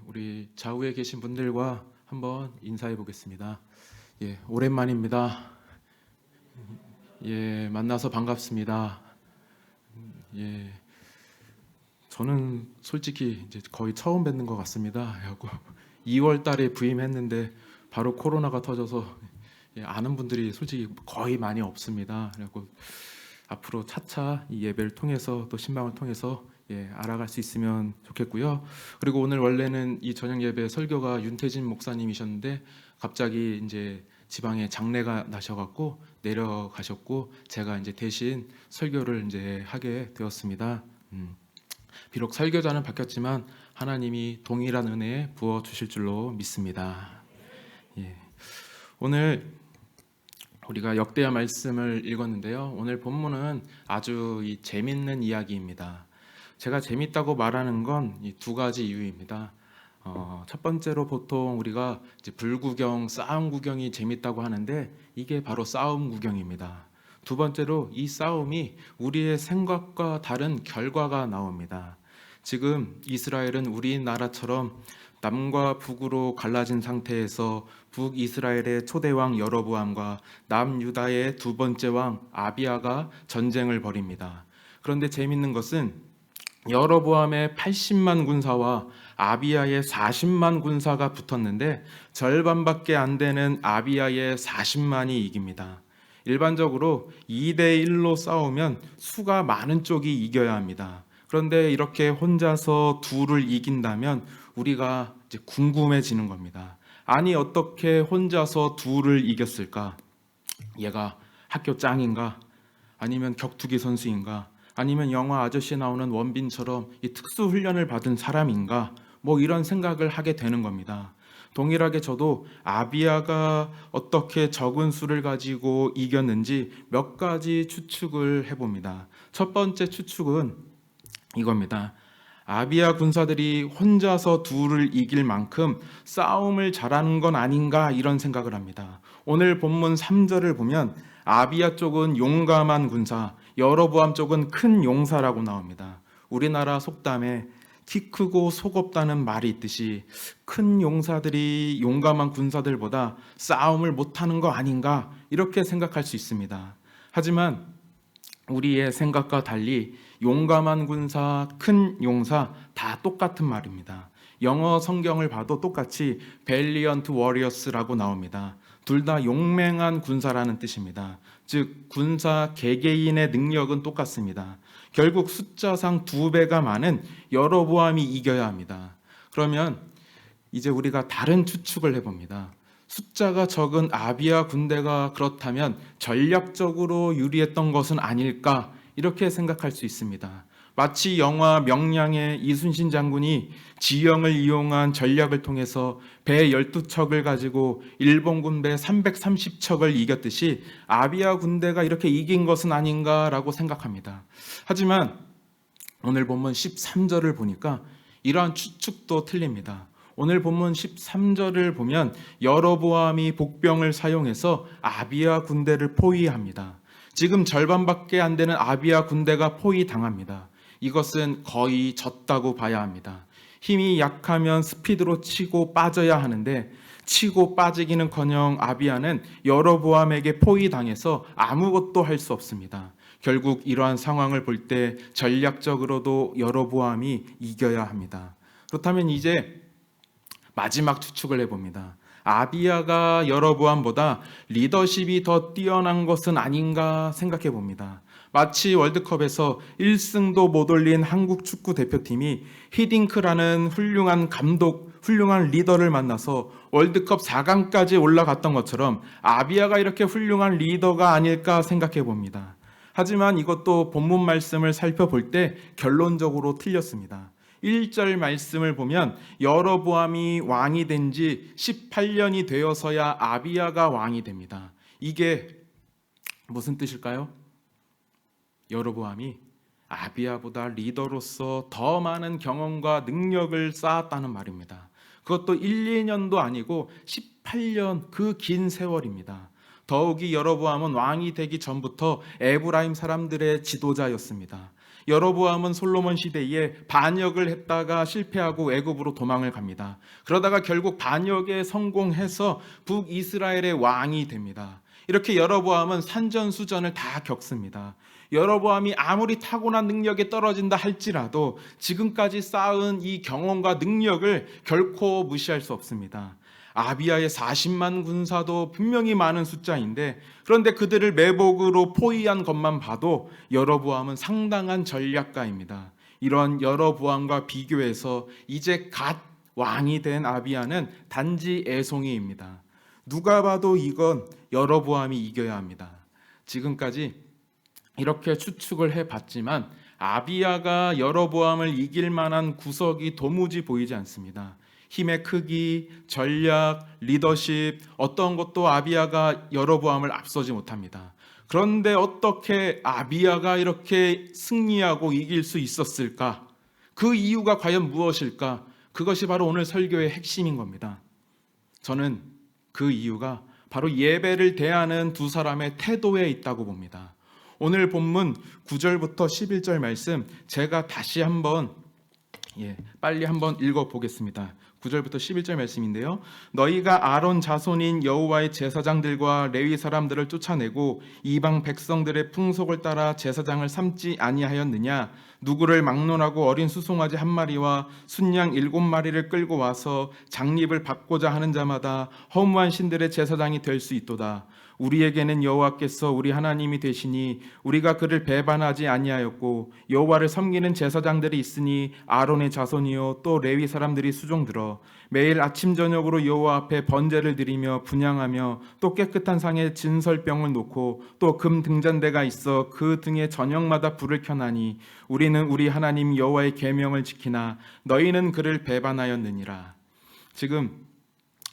우리 좌우에 계신 분들과 한번 인사해 보겠습니다. 오랜만입니다. 만나서 반갑습니다. 예, 저는 솔직히 이제 거의 처음 뵙는 것 같습니다. 하고 2월 달에 부임했는데 바로 코로나가 터져서 아는 분들이 솔직히 거의 많이 없습니다. 그래고 앞으로 차차 이 예배를 통해서 또 신방을 통해서 알아갈 수 있으면 좋겠고요. 그리고 오늘 원래는 이 저녁 예배 설교가 윤태진 목사님이셨는데 갑자기 이제 지방에 장례가 나셔갖고 내려가셨고 제가 이제 대신 설교를 이제 하게 되었습니다. 비록 설교자는 바뀌었지만 하나님이 동일한 은혜 부어 주실 줄로 믿습니다. 오늘 우리가 역대하 말씀을 읽었는데요. 오늘 본문은 아주 재밌는 이야기입니다. 제가 재밌다고 말하는 건 이 두 가지 이유입니다. 첫 번째로 보통 우리가 이제 불구경, 싸움 구경이 재밌다고 하는데 이게 바로 싸움 구경입니다. 두 번째로 이 싸움이 우리의 생각과 다른 결과가 나옵니다. 지금 이스라엘은 우리나라처럼 남과 북으로 갈라진 상태에서 북이스라엘의 초대왕 여로보암과 남유다의 두 번째 왕 아비야가 전쟁을 벌입니다. 그런데 재밌는 것은 여로보암의 80만 군사와 아비야의 40만 군사가 붙었는데 절반밖에 안 되는 아비야의 40만이 이깁니다. 일반적으로 2대 1로 싸우면 수가 많은 쪽이 이겨야 합니다. 그런데 이렇게 혼자서 둘을 이긴다면 우리가 이제 궁금해지는 겁니다. 아니 어떻게 혼자서 둘을 이겼을까? 얘가 학교 짱인가? 아니면 격투기 선수인가? 아니면 영화 아저씨에 나오는 원빈처럼 이 특수 훈련을 받은 사람인가? 뭐 이런 생각을 하게 되는 겁니다. 동일하게 저도 아비야가 어떻게 적은 수를 가지고 이겼는지 몇 가지 추측을 해봅니다. 첫 번째 추측은 이겁니다. 아비야 군사들이 혼자서 둘을 이길 만큼 싸움을 잘하는 건 아닌가 이런 생각을 합니다. 오늘 본문 3절을 보면 아비야 쪽은 용감한 군사, 여로보암 쪽은 큰 용사라고 나옵니다. 우리나라 속담에 키 크고 속 없다는 말이 있듯이 큰 용사들이 용감한 군사들보다 싸움을 못하는 거 아닌가 이렇게 생각할 수 있습니다. 하지만 우리의 생각과 달리 용감한 군사, 큰 용사 다 똑같은 말입니다. 영어 성경을 봐도 똑같이 valiant warriors라고 나옵니다. 둘 다 용맹한 군사라는 뜻입니다. 즉 군사 개개인의 능력은 똑같습니다. 결국 숫자상 2배가 많은 여로보암이 이겨야 합니다. 그러면 이제 우리가 다른 추측을 해봅니다. 숫자가 적은 아비야 군대가 그렇다면 전략적으로 유리했던 것은 아닐까 이렇게 생각할 수 있습니다. 마치 영화 명량의 이순신 장군이 지형을 이용한 전략을 통해서 배 12척을 가지고 일본 군대 330척을 이겼듯이 아비야 군대가 이렇게 이긴 것은 아닌가라고 생각합니다. 하지만 오늘 본문 13절을 보니까 이러한 추측도 틀립니다. 오늘 본문 13절을 보면 여로보암이 복병을 사용해서 아비야 군대를 포위합니다. 지금 절반밖에 안 되는 아비야 군대가 포위당합니다. 이것은 거의 졌다고 봐야 합니다. 힘이 약하면 스피드로 치고 빠져야 하는데 치고 빠지기는커녕 아비야는 여로보암에게 포위당해서 아무것도 할 수 없습니다. 결국 이러한 상황을 볼 때 전략적으로도 여로보암이 이겨야 합니다. 그렇다면 이제 마지막 추측을 해봅니다. 아비야가 여로보암보다 리더십이 더 뛰어난 것은 아닌가 생각해 봅니다. 마치 월드컵에서 1승도 못 올린 한국 축구 대표팀이 히딩크라는 훌륭한 감독, 훌륭한 리더를 만나서 월드컵 4강까지 올라갔던 것처럼 아비야가 이렇게 훌륭한 리더가 아닐까 생각해 봅니다. 하지만 이것도 본문 말씀을 살펴볼 때 결론적으로 틀렸습니다. 1절 말씀을 보면 여로보암이 왕이 된 지 18년이 되어서야 아비야가 왕이 됩니다. 이게 무슨 뜻일까요? 여로보암이 아비야보다 리더로서 더 많은 경험과 능력을 쌓았다는 말입니다. 그것도 1, 2년도 아니고 18년 그 긴 세월입니다. 더욱이 여로보암은 왕이 되기 전부터 에브라임 사람들의 지도자였습니다. 여로보암은 솔로몬 시대에 반역을 했다가 실패하고 애굽으로 도망을 갑니다. 그러다가 결국 반역에 성공해서 북이스라엘의 왕이 됩니다. 이렇게 여로보암은 산전수전을 다 겪습니다. 여로보암이 아무리 타고난 능력에 떨어진다 할지라도 지금까지 쌓은 이 경험과 능력을 결코 무시할 수 없습니다. 아비야의 40만 군사도 분명히 많은 숫자인데, 그런데 그들을 매복으로 포위한 것만 봐도 여로보암은 상당한 전략가입니다. 이런 여로보암과 비교해서 이제 갓 왕이 된 아비야는 단지 애송이입니다. 누가 봐도 이건 여로보암이 이겨야 합니다. 지금까지 이렇게 추측을 해봤지만 아비야가 여로보암을 이길 만한 구석이 도무지 보이지 않습니다. 힘의 크기, 전략, 리더십, 어떤 것도 아비야가 여로보암을 앞서지 못합니다. 그런데 어떻게 아비야가 이렇게 승리하고 이길 수 있었을까? 그 이유가 과연 무엇일까? 그것이 바로 오늘 설교의 핵심인 겁니다. 저는 그 이유가 바로 예배를 대하는 두 사람의 태도에 있다고 봅니다. 오늘 본문 9절부터 11절 말씀 제가 다시 한번 빨리 한번 읽어보겠습니다. 9절부터 11절 말씀인데요. 너희가 아론 자손인 여호와의 제사장들과 레위 사람들을 쫓아내고 이방 백성들의 풍속을 따라 제사장을 삼지 아니하였느냐? 누구를 막론하고 어린 수송아지 한 마리와 순양 7마리를 끌고 와서 장립을 받고자 하는 자마다 허무한 신들의 제사장이 될 수 있도다. 우리에게는 여호와께서 우리 하나님이 되시니 우리가 그를 배반하지 아니하였고 여호와를 섬기는 제사장들이 있으니 아론의 자손이요 또 레위 사람들이 수종들어 매일 아침 저녁으로 여호와 앞에 번제를 드리며 분향하며 또 깨끗한 상에 진설병을 놓고 또 금 등잔대가 있어 그 등에 저녁마다 불을 켜나니 우리는 우리 하나님 여호와의 계명을 지키나 너희는 그를 배반하였느니라. 지금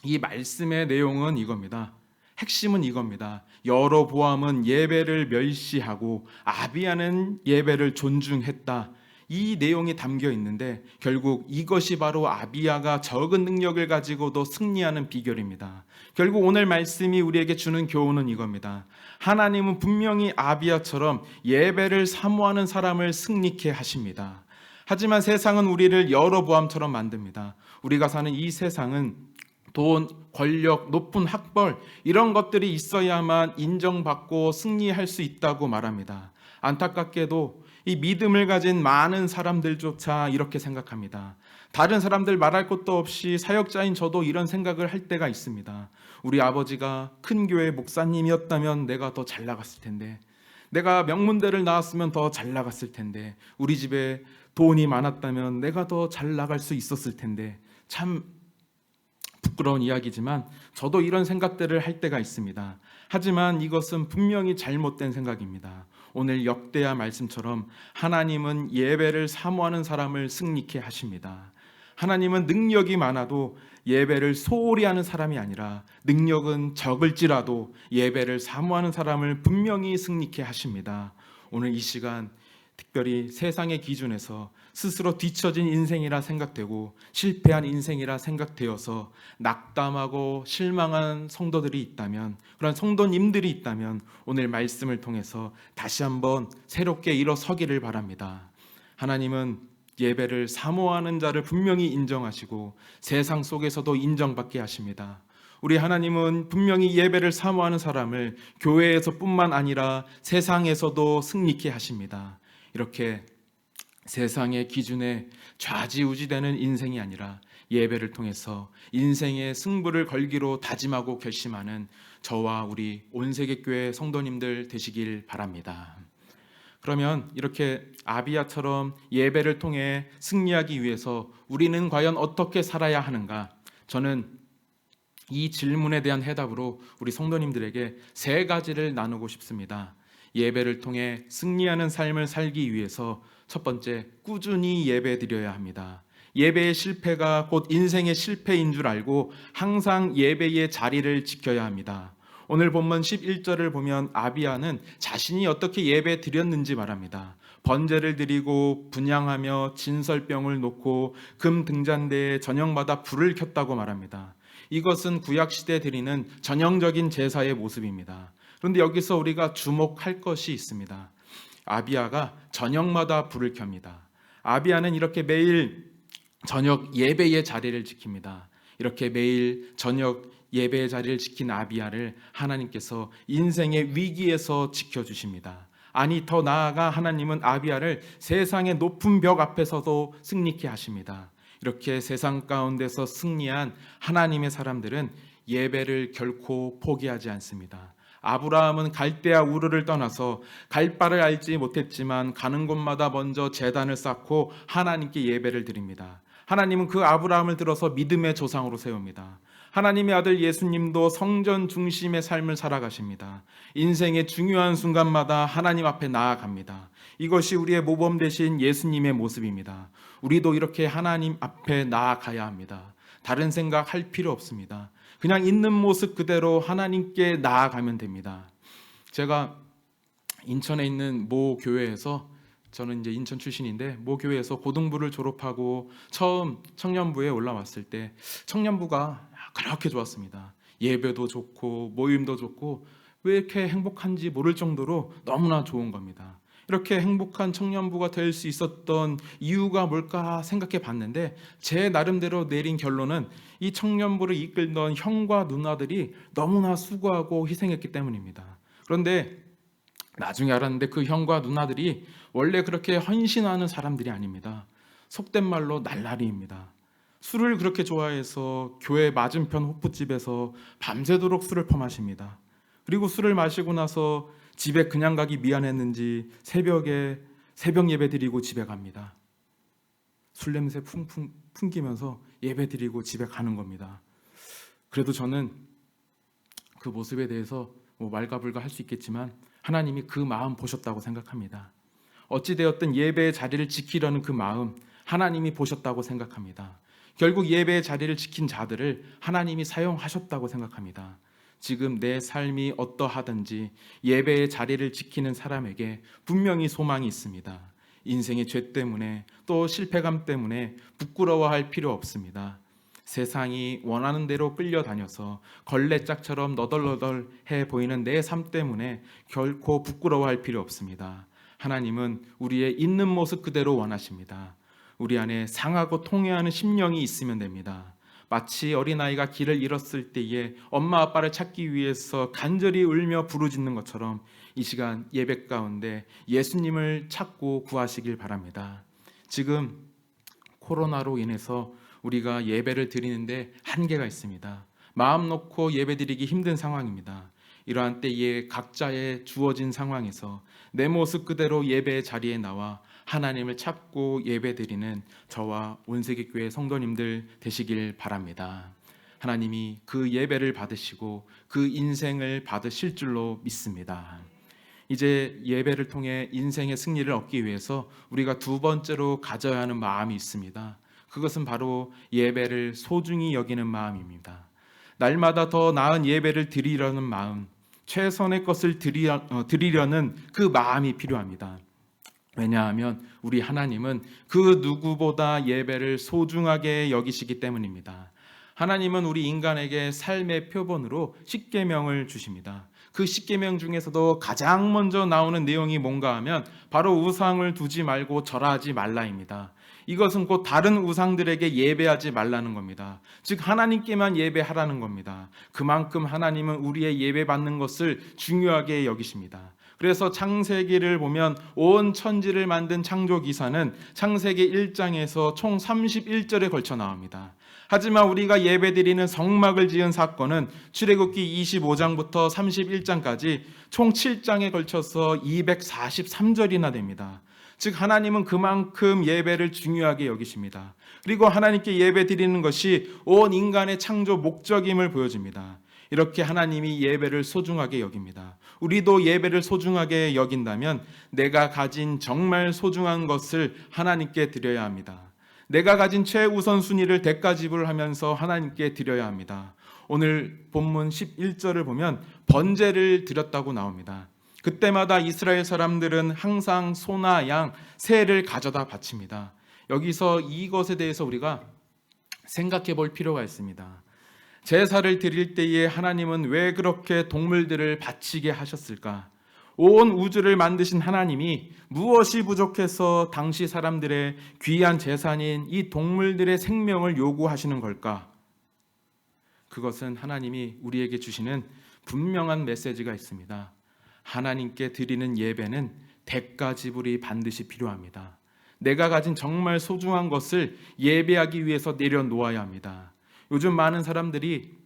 이 말씀의 내용은 이겁니다. 핵심은 이겁니다. 여로보암은 예배를 멸시하고 아비야는 예배를 존중했다. 이 내용이 담겨 있는데 결국 이것이 바로 아비야가 적은 능력을 가지고도 승리하는 비결입니다. 결국 오늘 말씀이 우리에게 주는 교훈은 이겁니다. 하나님은 분명히 아비야처럼 예배를 사모하는 사람을 승리케 하십니다. 하지만 세상은 우리를 여로보암처럼 만듭니다. 우리가 사는 이 세상은 돈, 권력, 높은 학벌 이런 것들이 있어야만 인정받고 승리할 수 있다고 말합니다. 안타깝게도 이 믿음을 가진 많은 사람들조차 이렇게 생각합니다. 다른 사람들 말할 것도 없이 사역자인 저도 이런 생각을 할 때가 있습니다. 우리 아버지가 큰 교회 목사님이었다면 내가 더 잘 나갔을 텐데, 내가 명문대를 나왔으면 더 잘 나갔을 텐데, 우리 집에 돈이 많았다면 내가 더 잘 나갈 수 있었을 텐데, 참 부끄러운 이야기지만 저도 이런 생각들을 할 때가 있습니다. 하지만 이것은 분명히 잘못된 생각입니다. 오늘 역대하 말씀처럼 하나님은 예배를 사모하는 사람을 승리케 하십니다. 하나님은 능력이 많아도 예배를 소홀히 하는 사람이 아니라 능력은 적을지라도 예배를 사모하는 사람을 분명히 승리케 하십니다. 오늘 이 시간 특별히 세상의 기준에서 스스로 뒤처진 인생이라 생각되고 실패한 인생이라 생각되어서 낙담하고 실망한 성도들이 있다면, 그런 성도님들이 있다면 오늘 말씀을 통해서 다시 한번 새롭게 일어서기를 바랍니다. 하나님은 예배를 사모하는 자를 분명히 인정하시고 세상 속에서도 인정받게 하십니다. 우리 하나님은 분명히 예배를 사모하는 사람을 교회에서뿐만 아니라 세상에서도 승리케 하십니다. 이렇게 세상의 기준에 좌지우지되는 인생이 아니라 예배를 통해서 인생의 승부를 걸기로 다짐하고 결심하는 저와 우리 온세계교회 성도님들 되시길 바랍니다. 그러면 이렇게 아비야처럼 예배를 통해 승리하기 위해서 우리는 과연 어떻게 살아야 하는가? 저는 이 질문에 대한 해답으로 우리 성도님들에게 3가지를 나누고 싶습니다. 예배를 통해 승리하는 삶을 살기 위해서 첫 번째, 꾸준히 예배 드려야 합니다. 예배의 실패가 곧 인생의 실패인 줄 알고 항상 예배의 자리를 지켜야 합니다. 오늘 본문 11절을 보면 아비야는 자신이 어떻게 예배 드렸는지 말합니다. 번제를 드리고 분향하며 진설병을 놓고 금 등잔대에 저녁마다 불을 켰다고 말합니다. 이것은 구약시대 드리는 전형적인 제사의 모습입니다. 그런데 여기서 우리가 주목할 것이 있습니다. 아비야가 저녁마다 불을 켭니다. 아비야는 이렇게 매일 저녁 예배의 자리를 지킵니다. 이렇게 매일 저녁 예배의 자리를 지킨 아비야를 하나님께서 인생의 위기에서 지켜주십니다. 아니, 더 나아가 하나님은 아비야를 세상의 높은 벽 앞에서도 승리케 하십니다. 이렇게 세상 가운데서 승리한 하나님의 사람들은 예배를 결코 포기하지 않습니다. 아브라함은 갈대아 우르를 떠나서 갈 바를 알지 못했지만 가는 곳마다 먼저 제단을 쌓고 하나님께 예배를 드립니다. 하나님은 그 아브라함을 들어서 믿음의 조상으로 세웁니다. 하나님의 아들 예수님도 성전 중심의 삶을 살아가십니다. 인생의 중요한 순간마다 하나님 앞에 나아갑니다. 이것이 우리의 모범 되신 예수님의 모습입니다. 우리도 이렇게 하나님 앞에 나아가야 합니다. 다른 생각할 필요 없습니다. 그냥 있는 모습 그대로 하나님께 나아가면 됩니다. 제가 인천에 있는 모 교회에서, 저는 이제 인천 출신인데 모 교회에서 고등부를 졸업하고 처음 청년부에 올라왔을 때 청년부가 그렇게 좋았습니다. 예배도 좋고 모임도 좋고 왜 이렇게 행복한지 모를 정도로 너무나 좋은 겁니다. 이렇게 행복한 청년부가 될 수 있었던 이유가 뭘까 생각해 봤는데 제 나름대로 내린 결론은 이 청년부를 이끌던 형과 누나들이 너무나 수고하고 희생했기 때문입니다. 그런데 나중에 알았는데 그 형과 누나들이 원래 그렇게 헌신하는 사람들이 아닙니다. 속된 말로 날라리입니다. 술을 그렇게 좋아해서 교회 맞은편 호프집에서 밤새도록 술을 퍼마십니다. 그리고 술을 마시고 나서 집에 그냥 가기 미안했는지 새벽에 새벽 예배 드리고 집에 갑니다. 술 냄새 풍풍 풍기면서 예배 드리고 집에 가는 겁니다. 그래도 저는 그 모습에 대해서 말가불가 할 수 있겠지만 하나님이 그 마음 보셨다고 생각합니다. 어찌되었든 예배의 자리를 지키려는 그 마음 하나님이 보셨다고 생각합니다. 결국 예배의 자리를 지킨 자들을 하나님이 사용하셨다고 생각합니다. 지금 내 삶이 어떠하든지 예배의 자리를 지키는 사람에게 분명히 소망이 있습니다. 인생의 죄 때문에 또 실패감 때문에 부끄러워할 필요 없습니다. 세상이 원하는 대로 끌려다녀서 걸레짝처럼 너덜너덜해 보이는 내 삶 때문에 결코 부끄러워할 필요 없습니다. 하나님은 우리의 있는 모습 그대로 원하십니다. 우리 안에 상하고 통회하는 심령이 있으면 됩니다. 마치 어린아이가 길을 잃었을 때에 엄마 아빠를 찾기 위해서 간절히 울며 부르짖는 것처럼 이 시간 예배 가운데 예수님을 찾고 구하시길 바랍니다. 지금 코로나로 인해서 우리가 예배를 드리는데 한계가 있습니다. 마음 놓고 예배 드리기 힘든 상황입니다. 이러한 때에 각자의 주어진 상황에서 내 모습 그대로 예배의 자리에 나와 하나님을 찾고 예배드리는 저와 온세계교회 성도님들 되시길 바랍니다. 하나님이 그 예배를 받으시고 그 인생을 받으실 줄로 믿습니다. 이제 예배를 통해 인생의 승리를 얻기 위해서 우리가 두 번째로 가져야 하는 마음이 있습니다. 그것은 바로 예배를 소중히 여기는 마음입니다. 날마다 더 나은 예배를 드리려는 마음, 최선의 것을 드리려는 그 마음이 필요합니다. 왜냐하면 우리 하나님은 그 누구보다 예배를 소중하게 여기시기 때문입니다. 하나님은 우리 인간에게 삶의 표본으로 십계명을 주십니다. 그 십계명 중에서도 가장 먼저 나오는 내용이 뭔가 하면 바로 우상을 두지 말고 절하지 말라입니다. 이것은 곧 다른 우상들에게 예배하지 말라는 겁니다. 즉 하나님께만 예배하라는 겁니다. 그만큼 하나님은 우리의 예배받는 것을 중요하게 여기십니다. 그래서 창세기를 보면 온 천지를 만든 창조기사는 창세기 1장에서 총 31절에 걸쳐 나옵니다. 하지만 우리가 예배드리는 성막을 지은 사건은 출애굽기 25장부터 31장까지 총 7장에 걸쳐서 243절이나 됩니다. 즉 하나님은 그만큼 예배를 중요하게 여기십니다. 그리고 하나님께 예배드리는 것이 온 인간의 창조 목적임을 보여줍니다. 이렇게 하나님이 예배를 소중하게 여깁니다. 우리도 예배를 소중하게 여긴다면 내가 가진 정말 소중한 것을 하나님께 드려야 합니다. 내가 가진 최우선 순위를 대가 지불하면서 하나님께 드려야 합니다. 오늘 본문 11절을 보면 번제를 드렸다고 나옵니다. 그때마다 이스라엘 사람들은 항상 소나 양, 새를 가져다 바칩니다. 여기서 이것에 대해서 우리가 생각해 볼 필요가 있습니다. 제사를 드릴 때에 하나님은 왜 그렇게 동물들을 바치게 하셨을까? 온 우주를 만드신 하나님이 무엇이 부족해서 당시 사람들의 귀한 재산인 이 동물들의 생명을 요구하시는 걸까? 그것은 하나님이 우리에게 주시는 분명한 메시지가 있습니다. 하나님께 드리는 예배는 대가 지불이 반드시 필요합니다. 내가 가진 정말 소중한 것을 예배하기 위해서 내려놓아야 합니다. 요즘 많은 사람들이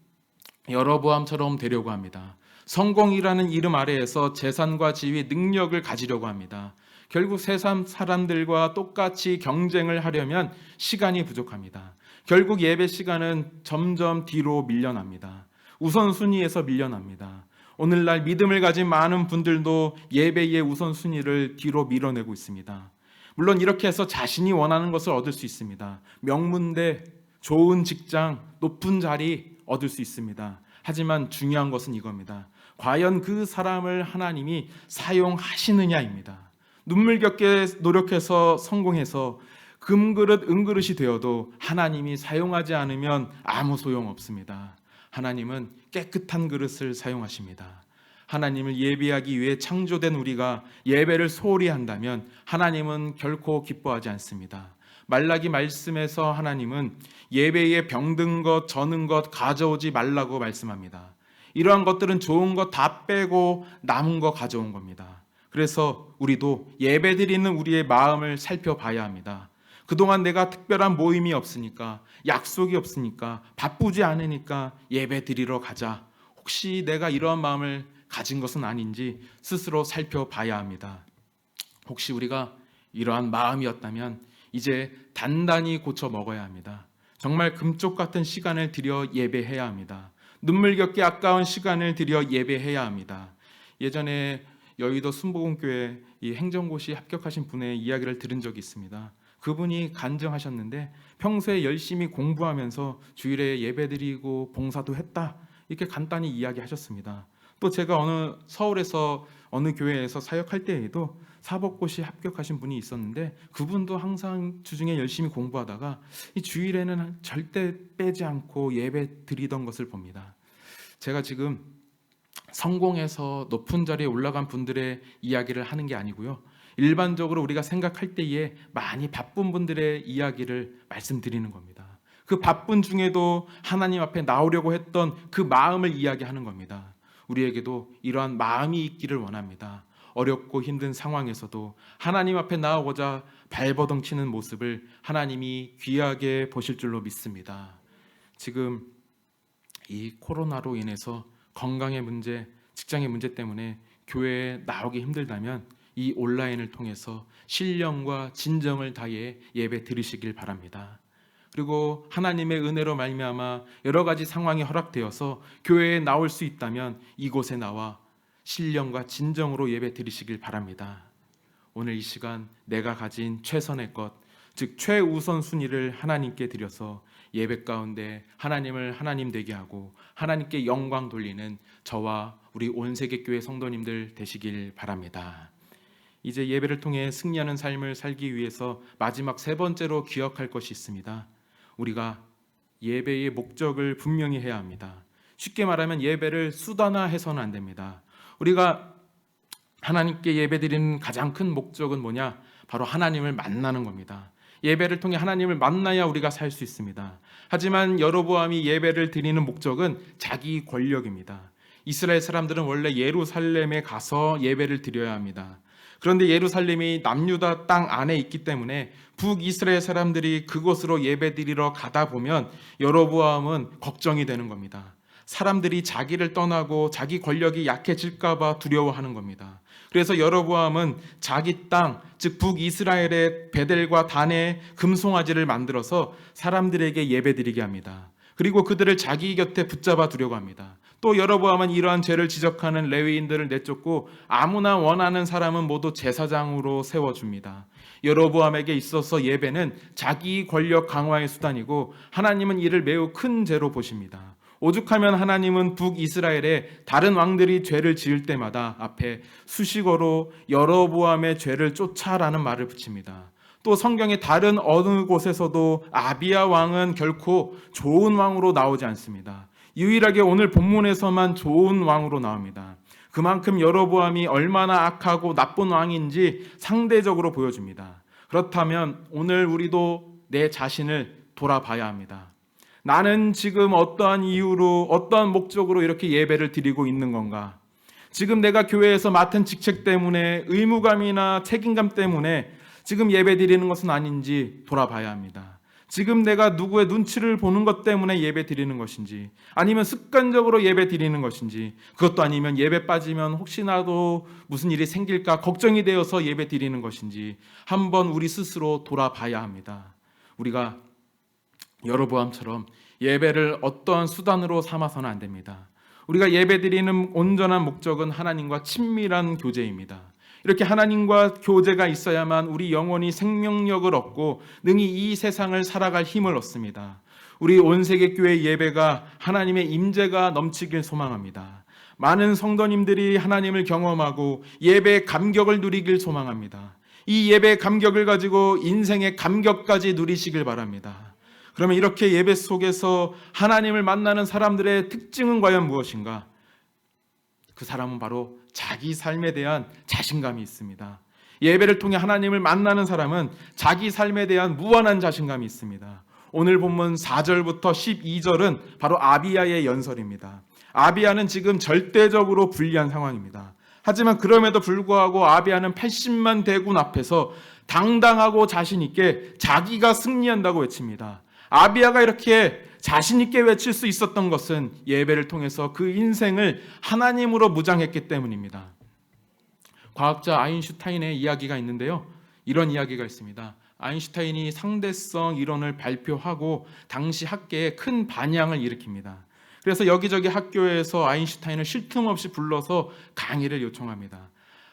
여로보암처럼 되려고 합니다. 성공이라는 이름 아래에서 재산과 지위, 능력을 가지려고 합니다. 결국 세상 사람들과 똑같이 경쟁을 하려면 시간이 부족합니다. 결국 예배 시간은 점점 뒤로 밀려납니다. 우선순위에서 밀려납니다. 오늘날 믿음을 가진 많은 분들도 예배의 우선순위를 뒤로 밀어내고 있습니다. 물론 이렇게 해서 자신이 원하는 것을 얻을 수 있습니다. 명문대, 좋은 직장, 높은 자리 얻을 수 있습니다. 하지만 중요한 것은 이겁니다. 과연 그 사람을 하나님이 사용하시느냐입니다. 눈물겹게 노력해서 성공해서 금그릇 은그릇이 되어도 하나님이 사용하지 않으면 아무 소용없습니다. 하나님은 깨끗한 그릇을 사용하십니다. 하나님을 예배하기 위해 창조된 우리가 예배를 소홀히 한다면 하나님은 결코 기뻐하지 않습니다. 말라기 말씀에서 하나님은 예배에 병든 것, 저는 것 가져오지 말라고 말씀합니다. 이러한 것들은 좋은 것 다 빼고 남은 거 가져온 겁니다. 그래서 우리도 예배드리는 우리의 마음을 살펴봐야 합니다. 그동안 내가 특별한 모임이 없으니까, 약속이 없으니까, 바쁘지 않으니까 예배 드리러 가자. 혹시 내가 이러한 마음을 가진 것은 아닌지 스스로 살펴봐야 합니다. 혹시 우리가 이러한 마음이었다면 이제 단단히 고쳐 먹어야 합니다. 정말 금쪽 같은 시간을 들여 예배해야 합니다. 눈물겹게 아까운 시간을 들여 예배해야 합니다. 예전에 여의도 순복음교회 이 행정고시 합격하신 분의 이야기를 들은 적이 있습니다. 그분이 간증하셨는데 평소에 열심히 공부하면서 주일에 예배드리고 봉사도 했다, 이렇게 간단히 이야기하셨습니다. 또 제가 서울에서 어느 교회에서 사역할 때에도 사법고시 합격하신 분이 있었는데 그분도 항상 주중에 열심히 공부하다가 이 주일에는 절대 빼지 않고 예배 드리던 것을 봅니다. 제가 지금 성공해서 높은 자리에 올라간 분들의 이야기를 하는 게 아니고요, 일반적으로 우리가 생각할 때에 많이 바쁜 분들의 이야기를 말씀드리는 겁니다. 그 바쁜 중에도 하나님 앞에 나오려고 했던 그 마음을 이야기하는 겁니다. 우리에게도 이러한 마음이 있기를 원합니다. 어렵고 힘든 상황에서도 하나님 앞에 나오고자 발버둥치는 모습을 하나님이 귀하게 보실 줄로 믿습니다. 지금 이 코로나로 인해서 건강의 문제, 직장의 문제 때문에 교회에 나오기 힘들다면 이 온라인을 통해서 신령과 진정을 다해 예배 드리시길 바랍니다. 그리고 하나님의 은혜로 말미암아 여러 가지 상황이 허락되어서 교회에 나올 수 있다면 이곳에 나와 신령과 진정으로 예배 드리시길 바랍니다. 오늘 이 시간 내가 가진 최선의 것, 즉 최우선 순위를 하나님께 드려서 예배 가운데 하나님을 하나님 되게 하고 하나님께 영광 돌리는 저와 우리 온세계교회 성도님들 되시길 바랍니다. 이제 예배를 통해 승리하는 삶을 살기 위해서 마지막 세 번째로 기억할 것이 있습니다. 우리가 예배의 목적을 분명히 해야 합니다. 쉽게 말하면 예배를 수단화해서는 안 됩니다. 우리가 하나님께 예배드리는 가장 큰 목적은 뭐냐? 바로 하나님을 만나는 겁니다. 예배를 통해 하나님을 만나야 우리가 살 수 있습니다. 하지만 여로보암이 예배를 드리는 목적은 자기 권력입니다. 이스라엘 사람들은 원래 예루살렘에 가서 예배를 드려야 합니다. 그런데 예루살렘이 남유다 땅 안에 있기 때문에 북이스라엘 사람들이 그곳으로 예배드리러 가다 보면 여로보암은 걱정이 되는 겁니다. 사람들이 자기를 떠나고 자기 권력이 약해질까 봐 두려워하는 겁니다. 그래서 여로보암은 자기 땅, 즉 북이스라엘의 베델과 단에 금송아지를 만들어서 사람들에게 예배드리게 합니다. 그리고 그들을 자기 곁에 붙잡아 두려고 합니다. 또 여로보암은 이러한 죄를 지적하는 레위인들을 내쫓고 아무나 원하는 사람은 모두 제사장으로 세워줍니다. 여로보암에게 있어서 예배는 자기 권력 강화의 수단이고 하나님은 이를 매우 큰 죄로 보십니다. 오죽하면 하나님은 북이스라엘의 다른 왕들이 죄를 지을 때마다 앞에 수식어로 여로보암의 죄를 쫓아라는 말을 붙입니다. 또 성경의 다른 어느 곳에서도 아비야 왕은 결코 좋은 왕으로 나오지 않습니다. 유일하게 오늘 본문에서만 좋은 왕으로 나옵니다. 그만큼 여로보암이 얼마나 악하고 나쁜 왕인지 상대적으로 보여줍니다. 그렇다면 오늘 우리도 내 자신을 돌아봐야 합니다. 나는 지금 어떠한 이유로 어떠한 목적으로 이렇게 예배를 드리고 있는 건가? 지금 내가 교회에서 맡은 직책 때문에 의무감이나 책임감 때문에 지금 예배 드리는 것은 아닌지 돌아봐야 합니다. 지금 내가 누구의 눈치를 보는 것 때문에 예배 드리는 것인지, 아니면 습관적으로 예배 드리는 것인지, 그것도 아니면 예배 빠지면 혹시나도 무슨 일이 생길까 걱정이 되어서 예배 드리는 것인지 한번 우리 스스로 돌아봐야 합니다. 우리가 여로보암처럼 예배를 어떠한 수단으로 삼아서는 안 됩니다. 우리가 예배드리는 온전한 목적은 하나님과 친밀한 교제입니다. 이렇게 하나님과 교제가 있어야만 우리 영혼이 생명력을 얻고 능히 이 세상을 살아갈 힘을 얻습니다. 우리 온세계교회 예배가 하나님의 임재가 넘치길 소망합니다. 많은 성도님들이 하나님을 경험하고 예배의 감격을 누리길 소망합니다. 이 예배의 감격을 가지고 인생의 감격까지 누리시길 바랍니다. 그러면 이렇게 예배 속에서 하나님을 만나는 사람들의 특징은 과연 무엇인가? 그 사람은 바로 자기 삶에 대한 자신감이 있습니다. 예배를 통해 하나님을 만나는 사람은 자기 삶에 대한 무한한 자신감이 있습니다. 오늘 본문 4절부터 12절은 바로 아비야의 연설입니다. 아비야는 지금 절대적으로 불리한 상황입니다. 하지만 그럼에도 불구하고 아비야는 80만 대군 앞에서 당당하고 자신 있게 자기가 승리한다고 외칩니다. 아비야가 이렇게 자신 있게 외칠 수 있었던 것은 예배를 통해서 그 인생을 하나님으로 무장했기 때문입니다. 과학자 아인슈타인의 이야기가 있는데요. 이런 이야기가 있습니다. 아인슈타인이 상대성 이론을 발표하고 당시 학계에 큰 반향을 일으킵니다. 그래서 여기저기 학교에서 아인슈타인을 쉴 틈 없이 불러서 강의를 요청합니다.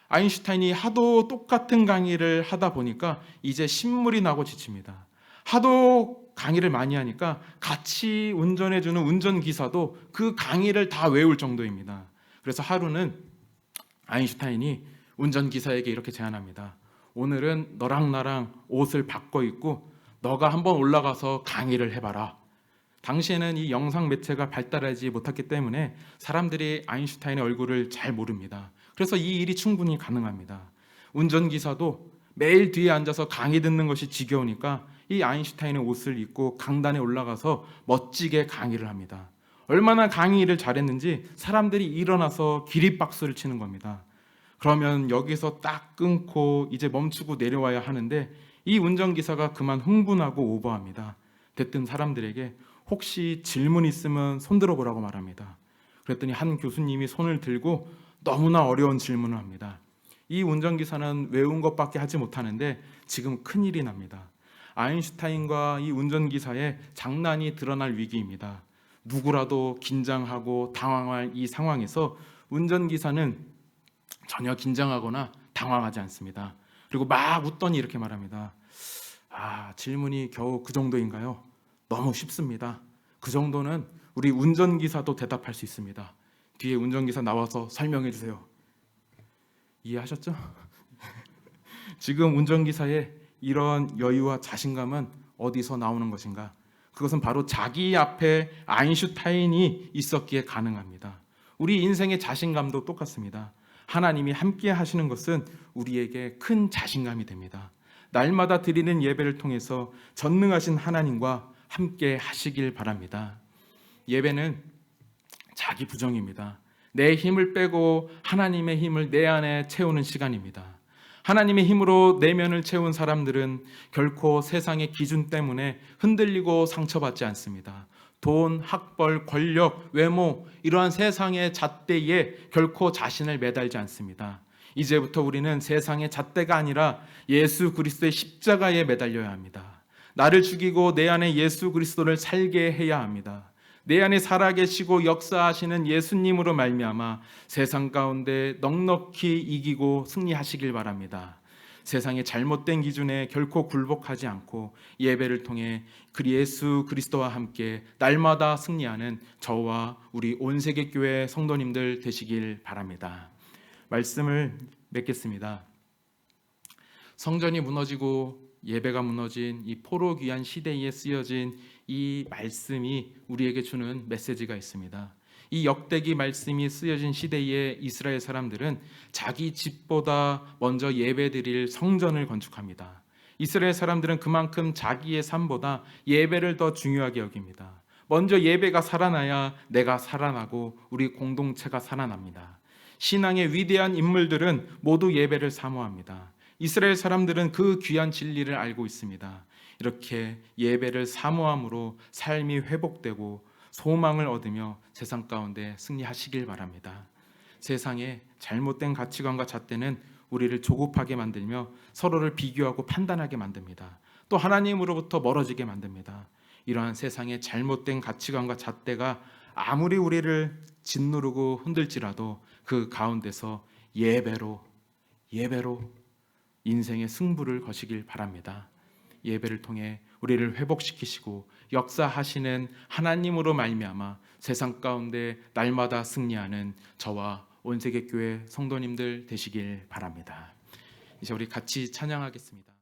아인슈타인이 하도 똑같은 강의를 하다 보니까 이제 신물이 나고 지칩니다. 하도 강의를 많이 하니까 같이 운전해주는 운전기사도 그 강의를 다 외울 정도입니다. 그래서 하루는 아인슈타인이 운전기사에게 이렇게 제안합니다. 오늘은 너랑 나랑 옷을 바꿔 입고 너가 한번 올라가서 강의를 해봐라. 당시에는 이 영상 매체가 발달하지 못했기 때문에 사람들이 아인슈타인의 얼굴을 잘 모릅니다. 그래서 이 일이 충분히 가능합니다. 운전기사도 매일 뒤에 앉아서 강의 듣는 것이 지겨우니까 이 아인슈타인의 옷을 입고 강단에 올라가서 멋지게 강의를 합니다. 얼마나 강의를 잘했는지 사람들이 일어나서 기립박수를 치는 겁니다. 그러면 여기서 딱 끊고 이제 멈추고 내려와야 하는데 이 운전기사가 그만 흥분하고 오버합니다. 대뜸 사람들에게 혹시 질문 있으면 손 들어보라고 말합니다. 그랬더니 한 교수님이 손을 들고 너무나 어려운 질문을 합니다. 이 운전기사는 외운 것밖에 하지 못하는데 지금 큰일이 납니다. 아인슈타인과 이 운전기사의 장난이 드러날 위기입니다. 누구라도 긴장하고 당황할 이 상황에서 운전기사는 전혀 긴장하거나 당황하지 않습니다. 그리고 막 웃더니 이렇게 말합니다. 질문이 겨우 그 정도인가요? 너무 쉽습니다. 그 정도는 우리 운전기사도 대답할 수 있습니다. 뒤에 운전기사 나와서 설명해 주세요. 이해하셨죠? 지금 운전기사의 이런 여유와 자신감은 어디서 나오는 것인가? 그것은 바로 자기 앞에 아인슈타인이 있었기에 가능합니다. 우리 인생의 자신감도 똑같습니다. 하나님이 함께 하시는 것은 우리에게 큰 자신감이 됩니다. 날마다 드리는 예배를 통해서 전능하신 하나님과 함께 하시길 바랍니다. 예배는 자기 부정입니다. 내 힘을 빼고 하나님의 힘을 내 안에 채우는 시간입니다. 하나님의 힘으로 내면을 채운 사람들은 결코 세상의 기준 때문에 흔들리고 상처받지 않습니다. 돈, 학벌, 권력, 외모 이러한 세상의 잣대에 결코 자신을 매달지 않습니다. 이제부터 우리는 세상의 잣대가 아니라 예수 그리스도의 십자가에 매달려야 합니다. 나를 죽이고 내 안에 예수 그리스도를 살게 해야 합니다. 내 안에 살아계시고 역사하시는 예수님으로 말미암아 세상 가운데 넉넉히 이기고 승리하시길 바랍니다. 세상의 잘못된 기준에 결코 굴복하지 않고 예배를 통해 예수 그리스도와 함께 날마다 승리하는 저와 우리 온세계교회 성도님들 되시길 바랍니다. 말씀을 맺겠습니다. 성전이 무너지고 예배가 무너진 이 포로 귀한 시대에 쓰여진 이 말씀이 우리에게 주는 메시지가 있습니다. 이 역대기 말씀이 쓰여진 시대에 이스라엘 사람들은 자기 집보다 먼저 예배드릴 성전을 건축합니다. 이스라엘 사람들은 그만큼 자기의 삶보다 예배를 더 중요하게 여깁니다. 먼저 예배가 살아나야 내가 살아나고 우리 공동체가 살아납니다. 신앙의 위대한 인물들은 모두 예배를 사모합니다. 이스라엘 사람들은 그 귀한 진리를 알고 있습니다. 이렇게 예배를 사모함으로 삶이 회복되고 소망을 얻으며 세상 가운데 승리하시길 바랍니다. 세상의 잘못된 가치관과 잣대는 우리를 조급하게 만들며 서로를 비교하고 판단하게 만듭니다. 또 하나님으로부터 멀어지게 만듭니다. 이러한 세상의 잘못된 가치관과 잣대가 아무리 우리를 짓누르고 흔들지라도 그 가운데서 예배로 인생의 승부를 거시길 바랍니다. 예배를 통해 우리를 회복시키시고 역사하시는 하나님으로 말미암아 세상 가운데 날마다 승리하는 저와 온세계교회 성도님들 되시길 바랍니다. 이제 우리 같이 찬양하겠습니다.